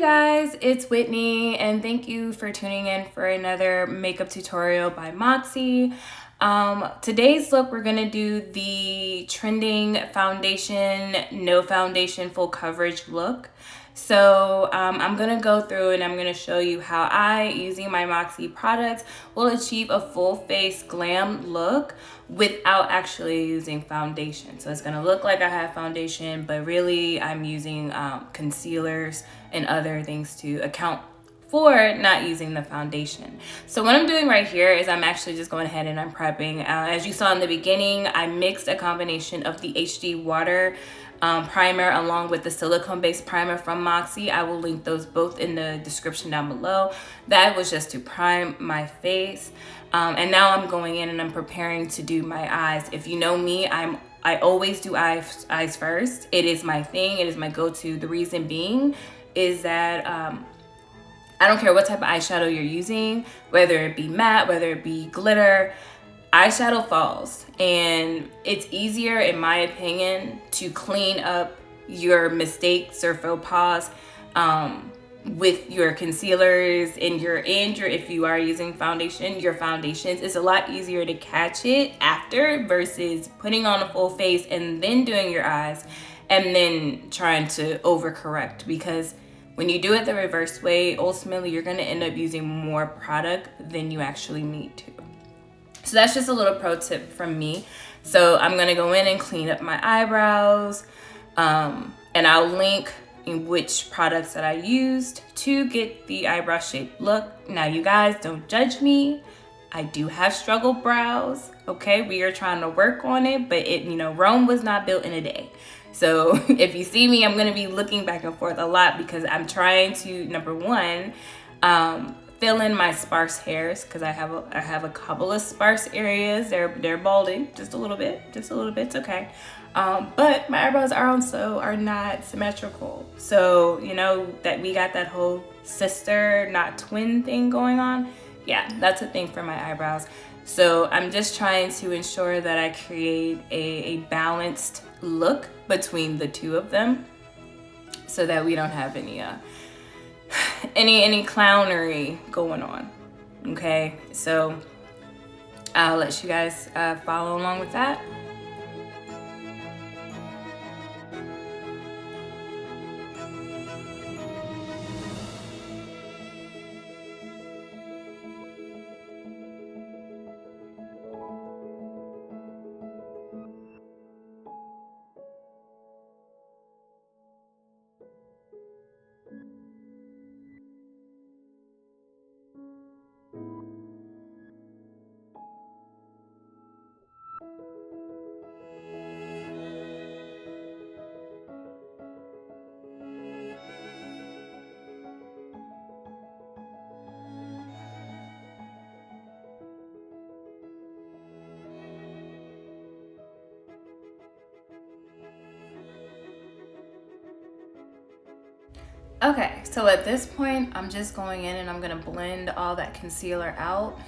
Hey guys, it's Whitney and thank you for tuning in for another makeup tutorial by MOXI. Today's look, we're gonna do the trending foundation, no foundation, full coverage look. So I'm gonna go through and I'm gonna show you how I, using my MOXI products, will achieve a full face glam look without actually using foundation. So it's gonna look like I have foundation, but really I'm using concealers and other things to account for not using the foundation. So what I'm doing right here is I'm actually just going ahead and I'm prepping. As you saw in the beginning, I mixed a combination of the HD water primer along with the silicone based primer from MOXI. I will link those both in the description down below. That was just to prime my face. And now I'm going in and I'm preparing to do my eyes. If you know me, I always do eyes first. It is my thing, it is my go-to. The reason being is that I don't care what type of eyeshadow you're using, whether it be matte, whether it be glitter, eyeshadow falls. And it's easier, in my opinion, to clean up your mistakes or faux pas with your concealers and your if you are using foundation, your foundations. It's a lot easier to catch it after versus putting on a full face and then doing your eyes and then trying to overcorrect, because when you do it the reverse way, ultimately you're gonna end up using more product than you actually need to. So that's just a little pro tip from me. So I'm gonna go in and clean up my eyebrows, and I'll link in which products that I used to get the eyebrow shaped look. Now you guys, don't judge me. I do have struggle brows, okay? We are trying to work on it, but Rome was not built in a day. So if you see me, I'm gonna be looking back and forth a lot because I'm trying to, number one, fill in my sparse hairs, because I have a couple of sparse areas. They're balding just a little bit, it's okay. But my eyebrows are not symmetrical. So, that we got that whole sister, not twin thing going on. Yeah, that's a thing for my eyebrows. So I'm just trying to ensure that I create a balanced look between the two of them so that we don't have any clownery going on. Okay, so I'll let you guys follow along with that. Okay, so at this point, I'm just going in and I'm gonna blend all that concealer out.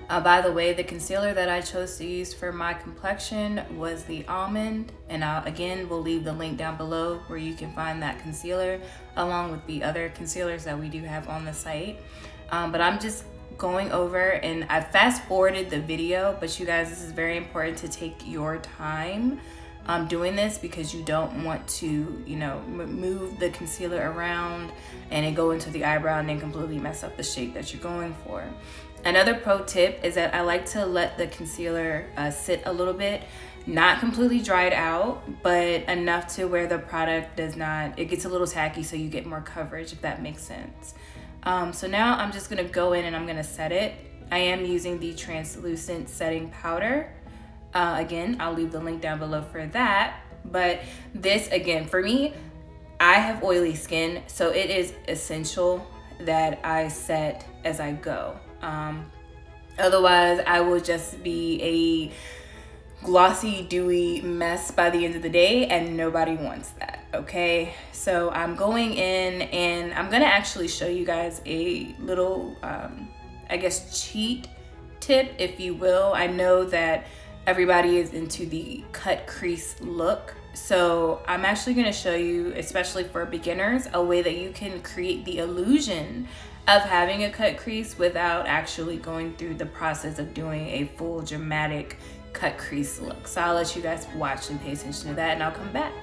By the way, the concealer that I chose to use for my complexion was the Almond, and we'll leave the link down below where you can find that concealer along with the other concealers that we do have on the site. But I'm just going over, and I fast forwarded the video, but you guys, this is very important to take your time doing this, because you don't want to move the concealer around and it go into the eyebrow and then completely mess up the shape that you're going for. Another pro tip is that I like to let the concealer sit a little bit, not completely dried out, but enough to where the product it gets a little tacky, so you get more coverage, if that makes sense. So now I'm just gonna go in and I'm gonna set it. I am using the translucent setting powder. Again, I'll leave the link down below for that. But this, again, for me, I have oily skin, so it is essential that I set as I go. Otherwise, I will just be a glossy, dewy mess by the end of the day, and nobody wants that, okay? So I'm going in and I'm gonna actually show you guys a little, cheat tip, if you will. I know that everybody is into the cut crease look, So I'm actually going to show you, especially for beginners, a way that you can create the illusion of having a cut crease without actually going through the process of doing a full dramatic cut crease look. So I'll let you guys watch and pay attention to that, and I'll come back.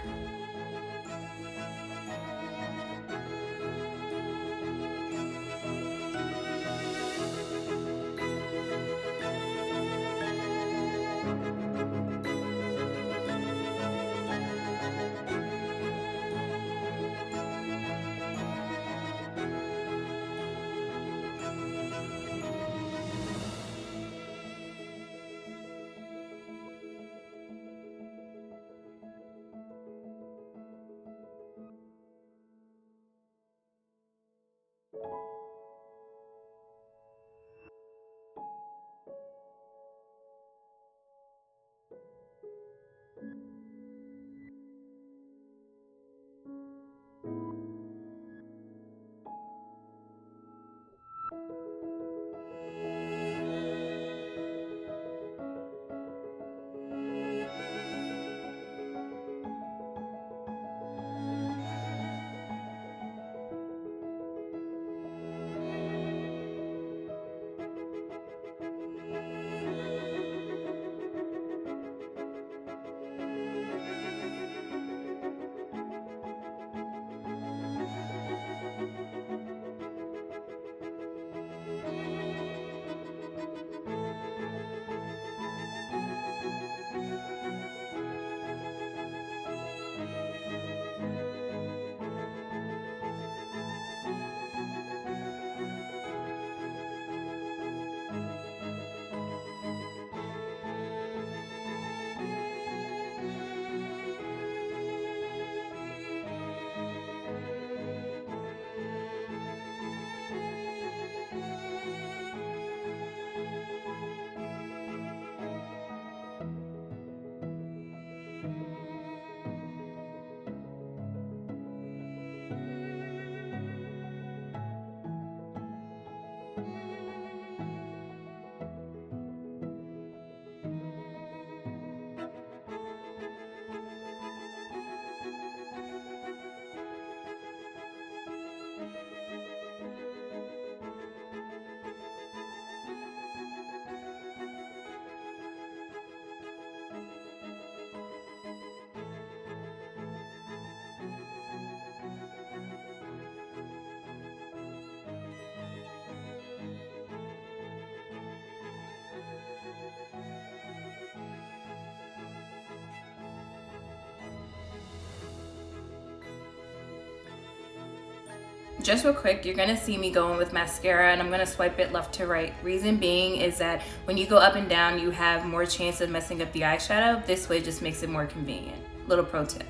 Just real quick, you're gonna see me going with mascara, and I'm gonna swipe it left to right. Reason being is that when you go up and down, you have more chance of messing up the eyeshadow. This way just makes it more convenient. Little pro tip.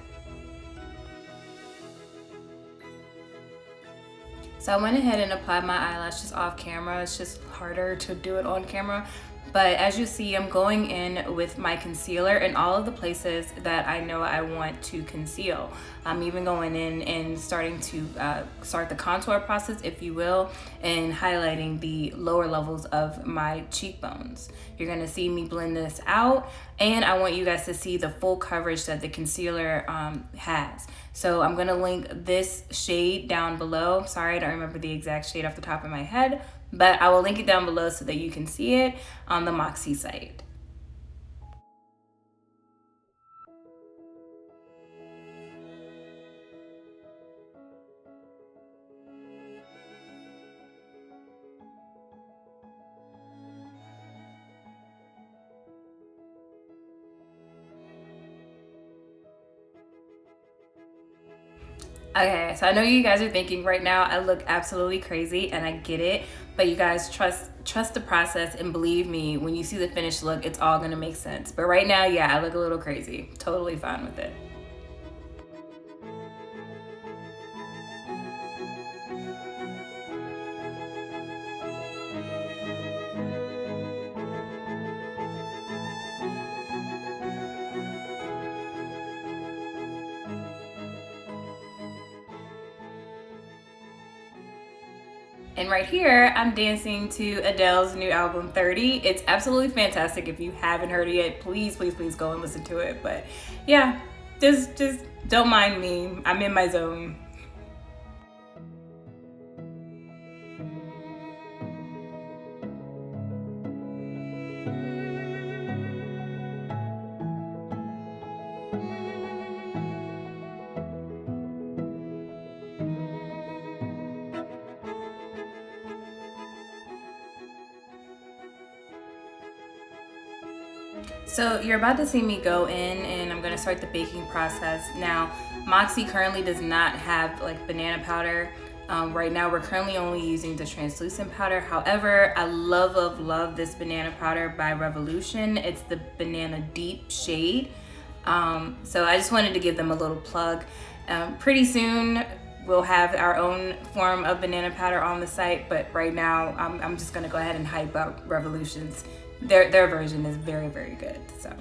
So I went ahead and applied my eyelashes off camera. It's just harder to do it on camera. But as you see, I'm going in with my concealer in all of the places that I know I want to conceal. I'm even going in and starting to start the contour process, if you will, and highlighting the lower levels of my cheekbones. You're gonna see me blend this out, and I want you guys to see the full coverage that the concealer has. So I'm gonna link this shade down below. Sorry, I don't remember the exact shade off the top of my head, but I will link it down below so that you can see it on the MOXI site. Okay, so I know you guys are thinking right now I look absolutely crazy, and I get it, but you guys trust the process, and believe me, when you see the finished look, it's all gonna make sense. But right now, yeah, I look a little crazy. Totally fine with it. And right here, I'm dancing to Adele's new album, 30. It's absolutely fantastic. If you haven't heard it yet, please, please, please go and listen to it. But yeah, Just don't mind me. I'm in my zone. So you're about to see me go in and I'm gonna start the baking process. Now, MOXI currently does not have like banana powder. Right now we're currently only using the translucent powder. However, I love this banana powder by Revolution. It's the Banana Deep shade. So I just wanted to give them a little plug. Pretty soon we'll have our own form of banana powder on the site, but right now I'm just gonna go ahead and hype up Revolution's. Their version is very good. So.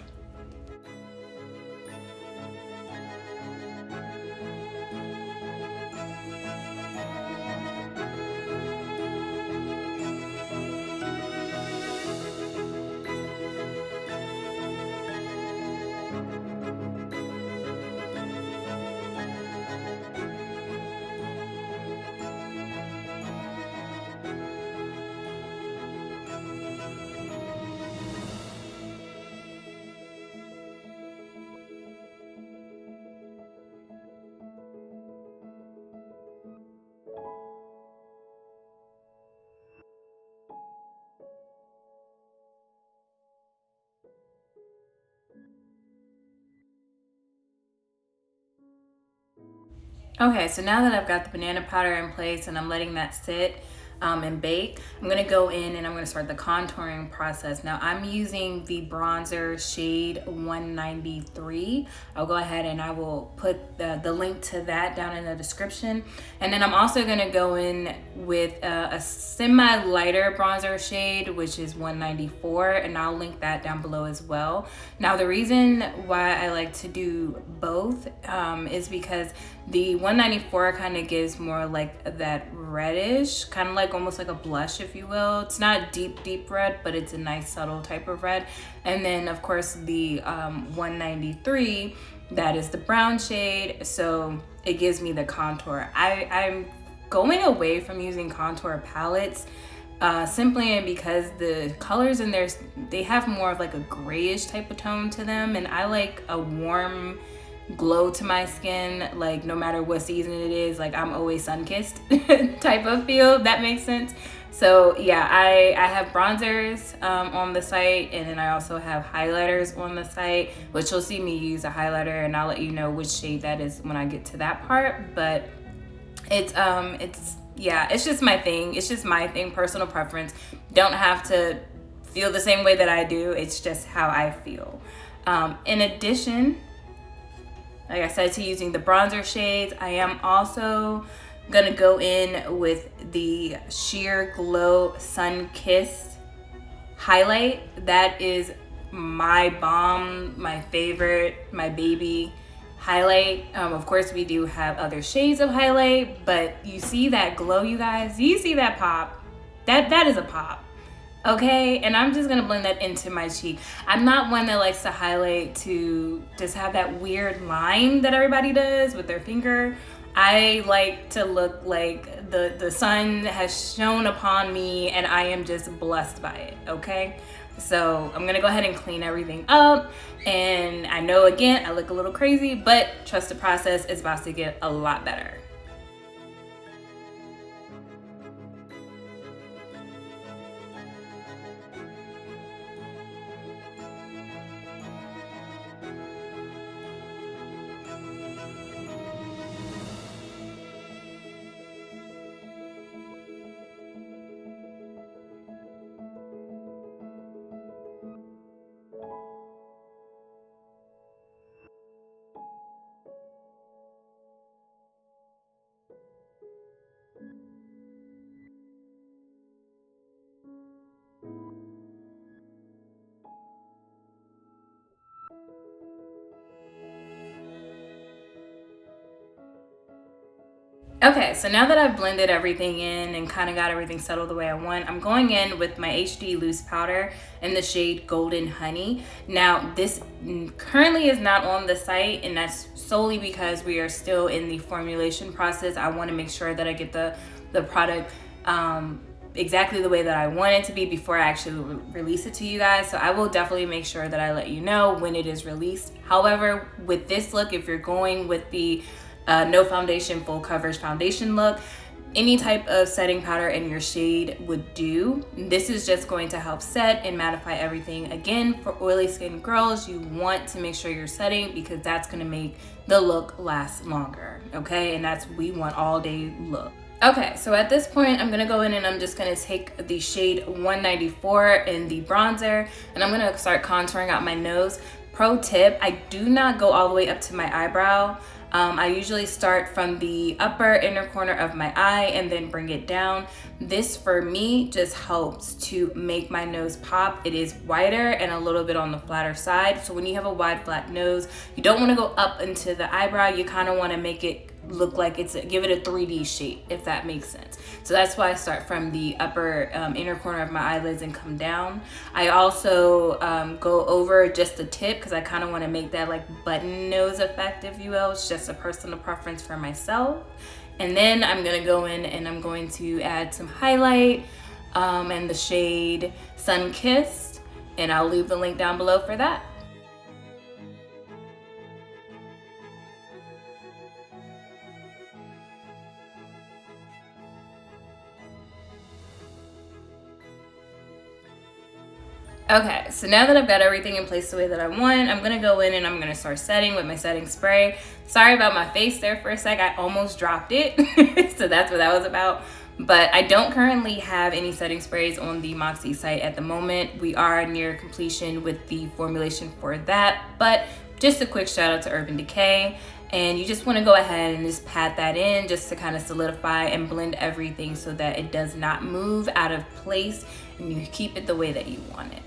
Okay, so now that I've got the banana powder in place and I'm letting that sit and bake, I'm gonna go in and I'm gonna start the contouring process. Now I'm using the bronzer shade 193. I'll go ahead and I will put the link to that down in the description. And then I'm also gonna go in with a semi-lighter bronzer shade, which is 194, and I'll link that down below as well. Now the reason why I like to do both is because the 194 kind of gives more like that reddish, kind of like almost like a blush, if you will. It's not deep red, but it's a nice subtle type of red. And then of course the 193, that is the brown shade, so it gives me the contour. I'm going away from using contour palettes simply because the colors in there, they have more of like a grayish type of tone to them, and I like a warm glow to my skin, like no matter what season it is, like I'm always sun-kissed type of feel. That makes sense. So yeah, I have bronzers on the site, and then I also have highlighters on the site, which you'll see me use a highlighter, and I'll let you know which shade that is when I get to that part. But it's yeah, it's just my thing. It's just my thing, personal preference. Don't have to feel the same way that I do. It's just how I feel. In addition, like I said, to using the bronzer shades, I am also gonna go in with the Sheer Glow Sun Kissed highlight. That is my bomb, my favorite, my baby highlight. Of course, we do have other shades of highlight, but you see that glow, you guys? You see that pop? That is a pop. Okay, and I'm just gonna blend that into my cheek. I'm not one that likes to highlight to just have that weird line that everybody does with their finger. I like to look like the sun has shone upon me and I am just blessed by it, okay? So I'm gonna go ahead and clean everything up. And I know, again, I look a little crazy, but trust the process, is about to get a lot better. Okay, so now that I've blended everything in and kind of got everything settled the way I want, I'm going in with my HD loose powder in the shade Golden Honey. Now, this currently is not on the site, and that's solely because we are still in the formulation process. I want to make sure that I get the product exactly the way that I want it to be before I actually release it to you guys. So I will definitely make sure that I let you know when it is released. However, with this look, if you're going with the no foundation, full coverage foundation look, any type of setting powder in your shade would do. This is just going to help set and mattify everything. Again, for oily skin girls, you want to make sure you're setting because that's going to make the look last longer, okay? And that's, we want all day look. Okay, so at this point, I'm gonna go in and I'm just gonna take the shade 194 in the bronzer, and I'm gonna start contouring out my nose. Pro tip, I do not go all the way up to my eyebrow. I usually start from the upper inner corner of my eye and then bring it down. This for me just helps to make my nose pop. It is wider and a little bit on the flatter side. So when you have a wide flat nose, you don't want to go up into the eyebrow. You kind of want to make it look like give it a 3D shape, if that makes sense. So that's why I start from the upper inner corner of my eyelids and come down. I also go over just the tip because I kind of want to make that like button nose effect, if you will. It's just a personal preference for myself. And then I'm gonna go in and I'm going to add some highlight and the shade Sun Kissed, and I'll leave the link down below for that. Okay, so now that I've got everything in place the way that I want, I'm gonna go in and I'm gonna start setting with my setting spray. Sorry about my face there for a sec, I almost dropped it. So that's what that was about. But I don't currently have any setting sprays on the MOXI site at the moment. We are near completion with the formulation for that, but just a quick shout out to Urban Decay. And you just wanna go ahead and just pat that in just to kind of solidify and blend everything so that it does not move out of place and you keep it the way that you want it.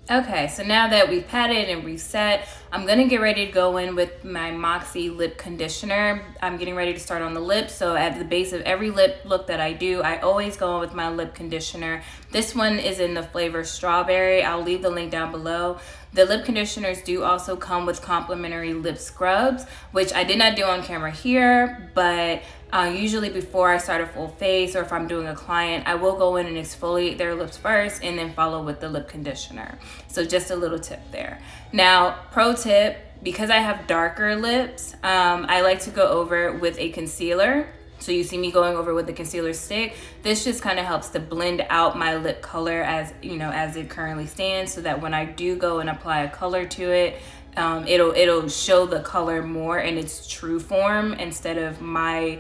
Okay, so now that we've patted and reset, I'm gonna get ready to go in with my MOXI lip conditioner. I'm getting ready to start on the lips, so at the base of every lip look that I do, I always go in with my lip conditioner. This one is in the flavor strawberry. I'll leave the link down below. The lip conditioners do also come with complimentary lip scrubs, which I did not do on camera here, but usually before I start a full face or if I'm doing a client, I will go in and exfoliate their lips first and then follow with the lip conditioner. So just a little tip there. Now, pro tip, because I have darker lips, I like to go over with a concealer. So you see me going over with the concealer stick. This just kind of helps to blend out my lip color as you know, as it currently stands, so that when I do go and apply a color to it, it'll show the color more in its true form instead of my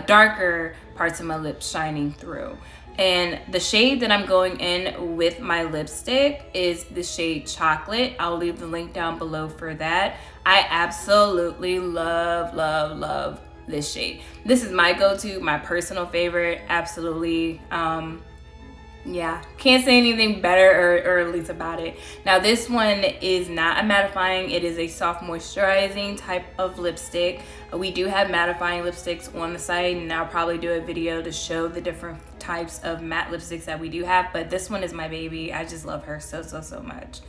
darker parts of my lips shining through. And the shade that I'm going in with my lipstick is the shade Chocolate. I'll leave the link down below for that. I absolutely love, love, love this shade. This is my go-to, my personal favorite. Absolutely. Yeah, can't say anything better or at least about it. Now this one is not a mattifying, it is a soft moisturizing type of lipstick. We do have mattifying lipsticks on the site, and I'll probably do a video to show the different types of matte lipsticks that we do have, but this one is my baby. I just love her so, so, so much.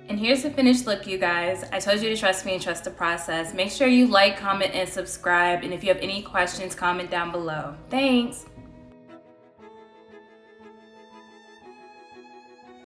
And here's the finished look, you guys. I told you to trust me and trust the process. Make sure you like, comment, and subscribe. And if you have any questions, comment down below. Thanks.